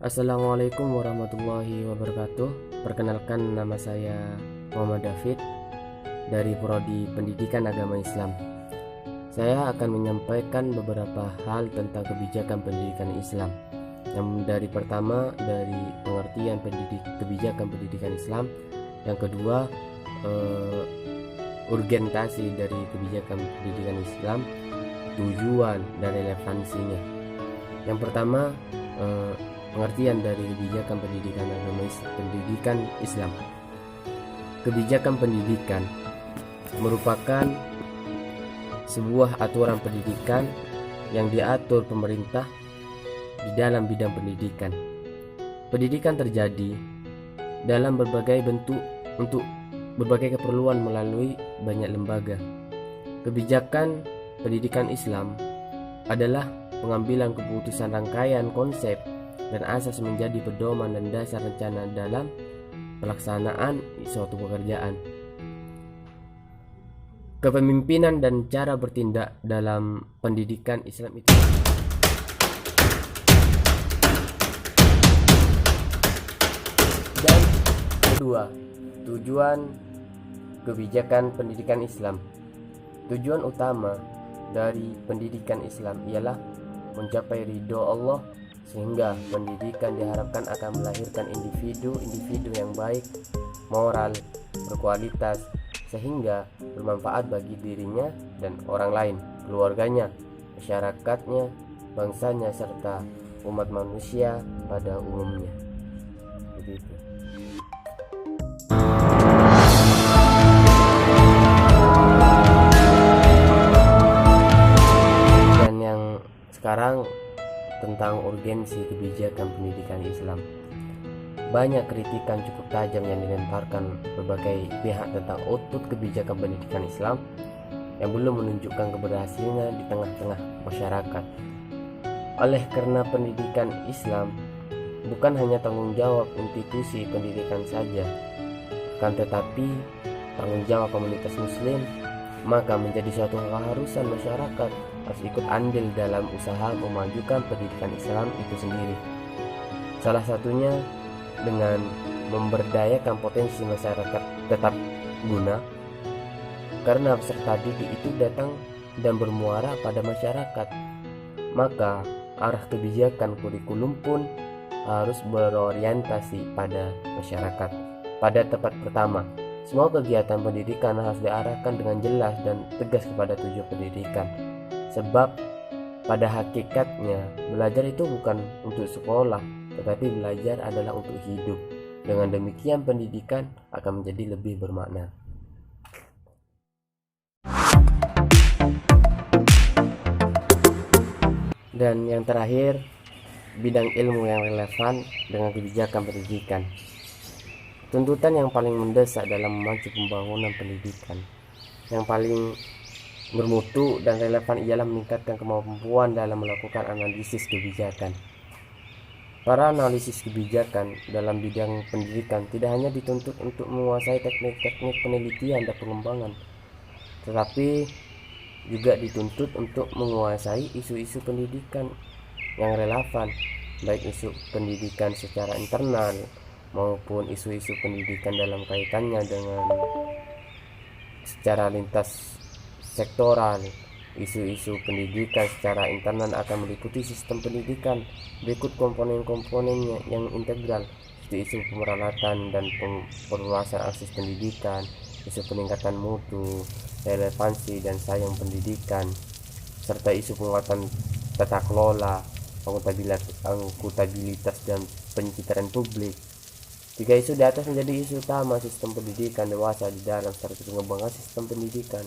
Assalamualaikum warahmatullahi wabarakatuh. Perkenalkan, nama saya Muhammad David dari Prodi Pendidikan Agama Islam. Saya akan menyampaikan beberapa hal tentang kebijakan pendidikan Islam. Yang dari pertama, dari pengertian kebijakan pendidikan Islam. Yang kedua, urgentasi dari kebijakan pendidikan Islam, tujuan dan relevansinya. Yang pertama, pengertian dari kebijakan pendidikan Islam. Kebijakan pendidikan merupakan sebuah aturan pendidikan yang diatur pemerintah di dalam bidang pendidikan. Pendidikan terjadi dalam berbagai bentuk untuk berbagai keperluan melalui banyak lembaga. Kebijakan pendidikan Islam adalah pengambilan keputusan rangkaian konsep dan asas menjadi pedoman dan dasar rencana dalam pelaksanaan suatu pekerjaan. Kepemimpinan dan cara bertindak dalam pendidikan Islam itu. Dan kedua, tujuan kebijakan pendidikan Islam. Tujuan utama dari pendidikan Islam ialah mencapai ridho Allah, sehingga pendidikan diharapkan akan melahirkan individu yang baik, moral, berkualitas, sehingga bermanfaat bagi dirinya dan orang lain, keluarganya, masyarakatnya, bangsanya, serta umat manusia pada umumnya. Begitu. Dan yang sekarang tentang urgensi kebijakan pendidikan Islam. Banyak kritikan cukup tajam yang dilemparkan berbagai pihak tentang output kebijakan pendidikan Islam yang belum menunjukkan keberhasilan di tengah-tengah masyarakat. Oleh karena pendidikan Islam bukan hanya tanggung jawab institusi pendidikan saja, akan tetapi tanggung jawab komunitas muslim, maka menjadi suatu keharusan masyarakat harus ikut andil dalam usaha memajukan pendidikan Islam itu sendiri. Salah satunya dengan memberdayakan potensi masyarakat tetap guna, karena peserta didik itu datang dan bermuara pada masyarakat. Maka arah kebijakan kurikulum pun harus berorientasi pada masyarakat. Pada tempat pertama, semua kegiatan pendidikan harus diarahkan dengan jelas dan tegas kepada tujuan pendidikan. Sebab pada hakikatnya belajar itu bukan untuk sekolah, tetapi belajar adalah untuk hidup. Dengan demikian pendidikan akan menjadi lebih bermakna. Dan yang terakhir, bidang ilmu yang relevan dengan kebijakan pendidikan. Tuntutan yang paling mendesak dalam memacu pembangunan pendidikan yang paling bermutu dan relevan ialah meningkatkan kemampuan dalam melakukan analisis kebijakan. Para analisis kebijakan dalam bidang pendidikan tidak hanya dituntut untuk menguasai teknik-teknik penelitian dan pengembangan, tetapi juga dituntut untuk menguasai isu-isu pendidikan yang relevan, baik isu pendidikan secara internal maupun isu-isu pendidikan dalam kaitannya dengan secara lintas sektoral. Isu-isu pendidikan secara internal akan meliputi sistem pendidikan. Berikut komponen-komponennya yang integral: isu pemeralatan dan perluasan akses pendidikan, isu peningkatan mutu, relevansi dan sayang pendidikan, serta isu penguatan tata kelola, akuntabilitas dan pencitraan publik. Tiga isu di atas menjadi isu utama sistem pendidikan dewasa di dalam strategi pengembangan sistem pendidikan.